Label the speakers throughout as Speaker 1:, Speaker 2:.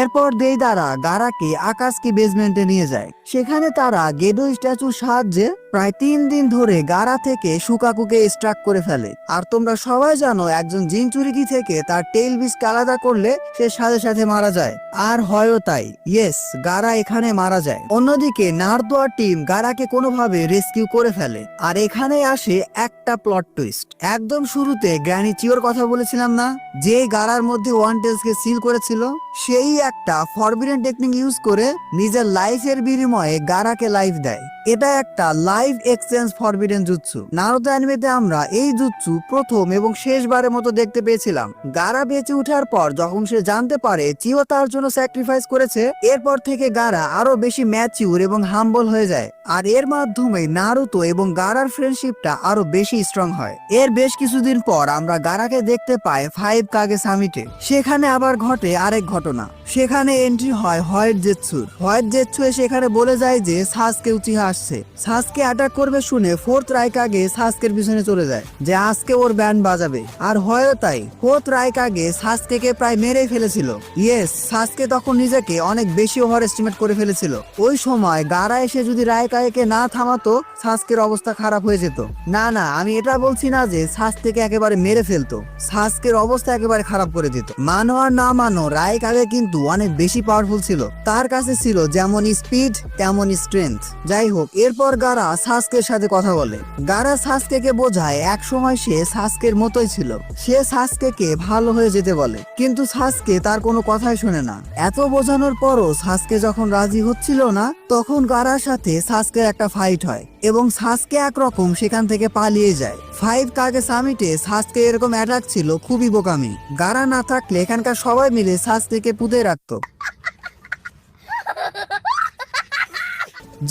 Speaker 1: এরপর দেইদারা গারাকে আকাশকে বেসমেন্টে নিয়ে যায়। সেখানে তারা গেডো স্ট্যাচুর সাহায্যে প্রায় 3 দিন ধরে গারা থেকে শুকাকুকে স্ট্রাক করে ফেলে। আর তোমরা সবাই জানো একজন জিনচুরিকি থেকে তার টেইল বিস্ট আলাদা করলে সে সাথে সাথে মারা যায়। আর হয়ও তাই, ইয়েস, গারা এখানে মারা যায়। অন্যদিকে নারুতো আর টিম গারাকে কোনোভাবে রেস্কিউ করে ফেলে। আর এখানে আসে একটা প্লট টুইস্ট। একদম শুরুতে গ্র্যানি চিওর কথা বলেছিলাম না, যে গারার মধ্যে ওয়ান টেলসকে সিল করেছিল, সেই একটা ফরবিডেন টেকনিক ইউজ করে নিজের লাইফের বিনিময়ে গারাকে লাইফ দেয়। এটা একটা life exchange forbidden jutsu. Naruto অ্যানিমেতে আমরা এই জুৎসু প্রথম এবং শেষবারের মতো দেখতে পেয়েছিলাম। গারা বেঁচে ওঠার পর যখন সে জানতে পারে চিও তার জন্য স্যাক্রিফাইস করেছে, এরপর থেকে গারা আরো বেশি ম্যাচিউর এবং হাম্বল হয়ে যায়। আর এর মাধ্যমে নারুতো এবং গারার ফ্রেন্ডশিপটা আরো বেশি স্ট্রং হয়। এর বেশ কিছুদিন পর আমরা গারাকে দেখতে পাই 5 কাগে সামিটে। সেখানে আবার ঘটে আরেক ঘটনা। সেখানে এন্ট্রি হয় হোয়াইট জেটসুর। হোয়াইট জেটসু সেখানে বলে যায় যে সাসকে উচিহা আসছে। সাসকে অ্যাটাক করবে শুনে 4th রাইকাগে সাসকের পিছনে চলে যায় যে আজকে ওর ব্যান্ড বাজাবে। আর হয়ও তাই, 4th রাইকাগে সাসকেকে প্রায় মেরেই ফেলেছিল। ইয়েস, সাসকে তখন নিজেকে অনেক বেশি ওভার এস্টিমেট করে ফেলেছিল। ওই সময় গারা এসে যদি রাইকাগে না থামাতো, সাসকের অবস্থা খারাপ হয়ে যেত। না, আমি এটা বলছি না যে সাসকেকে একেবারে মেরে ফেলতো, সাসকের অবস্থা একেবারে খারাপ করে দিত। মানো আর না মানো, রাইকাগে কিন্তু অনেক বেশি পাওয়ারফুল ছিল। তার কাছে ছিল যেমন স্পিড তেমন স্ট্রেংথ। যাই হোক, এরপর গারা সাসকের সাথে কথা বলে। গারা সাসকেকে বোঝায় এক সময় সে সাসকের মতোই ছিল। সে সাসকেকে ভালো হয়ে যেতে বলে, কিন্তু সাসকে তার কোনো কথাই শুনে না। এত বোঝানোর পরও সাসকে যখন রাজি হচ্ছিল না, তখন গারার সাথে সাসকের একটা ফাইট হয় এবং সাসকে একরকম সেখান থেকে পালিয়ে যায়। 5 কাগে সামিটে সাসকে এরকম অ্যাটাক ছিল খুবই বোকামি। গারা না থাকলে এখানকার সবাই মিলে সাসকেকে পুঁতে রাখতো।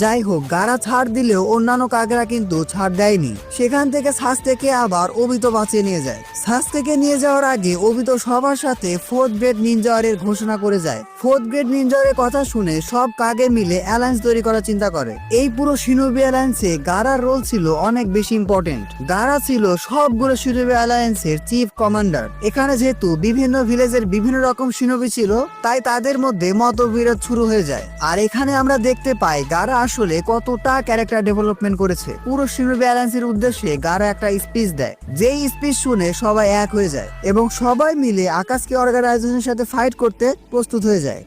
Speaker 1: যাই হোক, গারা ছাড় দিলেও অন্যান্য কাগেরা কিন্তু ছাড় দেয়নি। সেখান থেকে সাসকেকে আবার ওবিতো বাঁচিয়ে নিয়ে যায়। সাসকেকে নিয়ে যাওয়ার আগে ওবিতো সবার সাথে 4th গ্রেড নিনজাওয়ারের ঘোষণা করে যায়। 4th গ্রেড নিনজাওয়ারের কথা শুনে সব কাগে মিলে অ্যালায়েন্স তৈরি করার চিন্তা করে। এই পুরো শিনোবি অ্যালায়েন্সে গারার রোল ছিল অনেক বেশি ইম্পর্টেন্ট। গারা ছিল সবগুলো শিনোবি অ্যালায়েন্সের চিফ কমান্ডার। এখানে যেহেতু বিভিন্ন ভিলেজের বিভিন্ন রকম শিনোবি ছিল, তাই তাদের মধ্যে মতবিরোধ শুরু হয়ে যায়। আর এখানে আমরা দেখতে পাই গারা আসলে কতটা ক্যারেক্টার ডেভেলপমেন্ট করেছে। পুরো শিনোবি অ্যালায়েন্সের উদ্দেশ্যে গারা একটা স্পিচ দেয়, যেই স্পিচ শুনে সবাই এক হয়ে যায় এবং সবাই মিলে আকাশকে অর্গানাইজেশনের সাথে ফাইট করতে প্রস্তুত হয়ে যায়।